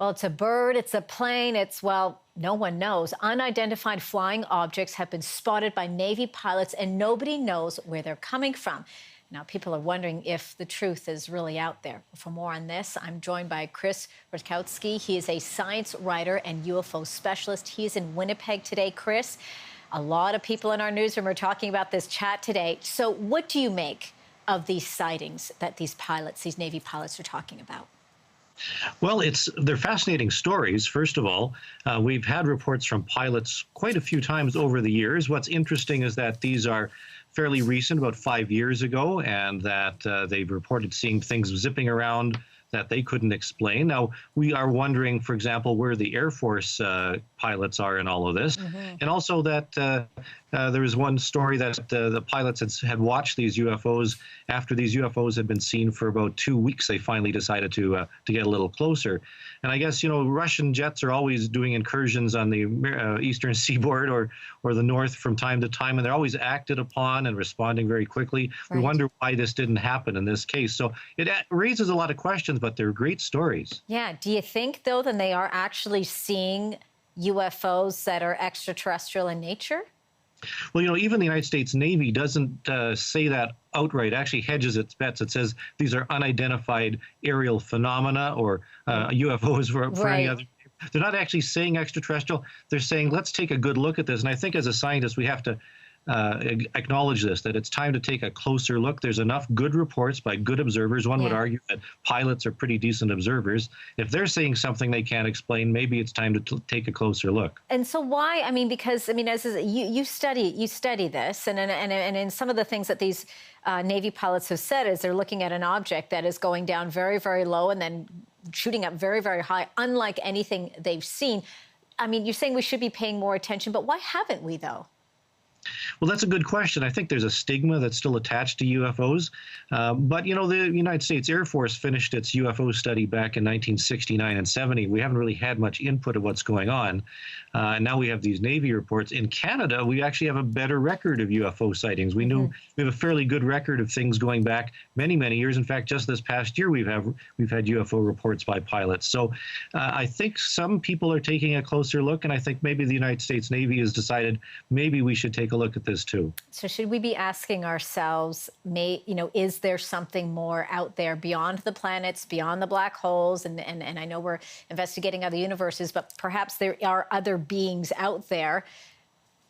Well, it's a bird, it's a plane, well, no one knows. Unidentified flying objects have been spotted by Navy pilots, and nobody knows where they're coming from. Now, people are wondering if the truth is really out there. For more on this, I'm joined by Chris Rutkowski. He is a science writer and UFO specialist. He is in Winnipeg today. Chris, a lot of people in our newsroom are talking about this chat today. So what do you make of these sightings that these Navy pilots are talking about? Well, they're fascinating stories. First of all, we've had reports from pilots quite a few times over the years. What's interesting is that these are fairly recent, about 5 years ago, and that they've reported seeing things zipping around that they couldn't explain. Now, we are wondering, for example, where the Air Force pilots are in all of this. And also that there was one story that the pilots had watched these UFOs. After these UFOs had been seen for about 2 weeks, they finally decided to get a little closer. And I guess, Russian jets are always doing incursions on the eastern seaboard or the north from time to time, and they're always acted upon and responding very quickly. Right. We wonder why this didn't happen in this case. So it raises a lot of questions, but they're great stories. Yeah. Do you think, though, that they are actually seeing UFOs that are extraterrestrial in nature? Well, even the United States Navy doesn't say that outright. It actually hedges its bets. It says these are unidentified aerial phenomena or UFOs for any other. They're not actually saying extraterrestrial. They're saying, let's take a good look at this. And I think as a scientist, we have to acknowledge this, that it's time to take a closer look. There's enough good reports by good observers. One would argue that pilots are pretty decent observers. If they're saying something they can't explain, maybe it's time to take a closer look. And so why? Because as you study this, and in some of the things that these Navy pilots have said is they're looking at an object that is going down very, very low and then shooting up very, very high, unlike anything they've seen. You're saying we should be paying more attention, but why haven't we, though? Well, that's a good question. I think there's a stigma that's still attached to UFOs. But, the United States Air Force finished its UFO study back in 1969 and 70. We haven't really had much input of what's going on. And now we have these Navy reports. In Canada, we actually have a better record of UFO sightings. We have a fairly good record of things going back many, many years. In fact, just this past year, we've had UFO reports by pilots. So I think some people are taking a closer look, and I think maybe the United States Navy has decided maybe we should take a look at this too. So should we be asking ourselves, is there something more out there beyond the planets, beyond the black holes? And I know we're investigating other universes, but perhaps there are other beings out there.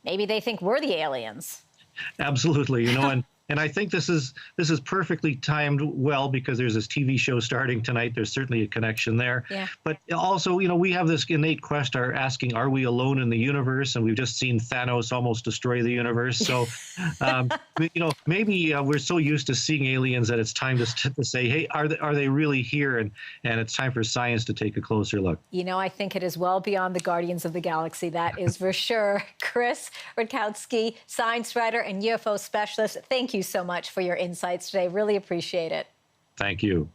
Maybe they think we're the aliens. Absolutely, and I think this is perfectly timed well because there's this TV show starting tonight. There's certainly a connection there. Yeah. But also, we have this innate question asking, are we alone in the universe? And we've just seen Thanos almost destroy the universe. So, maybe we're so used to seeing aliens that it's time to say, hey, are they really here? And it's time for science to take a closer look. I think it is well beyond the Guardians of the Galaxy. That is for sure. Chris Rutkowski, science writer and UFO specialist. Thank you so much for your insights today. Really appreciate it. Thank you.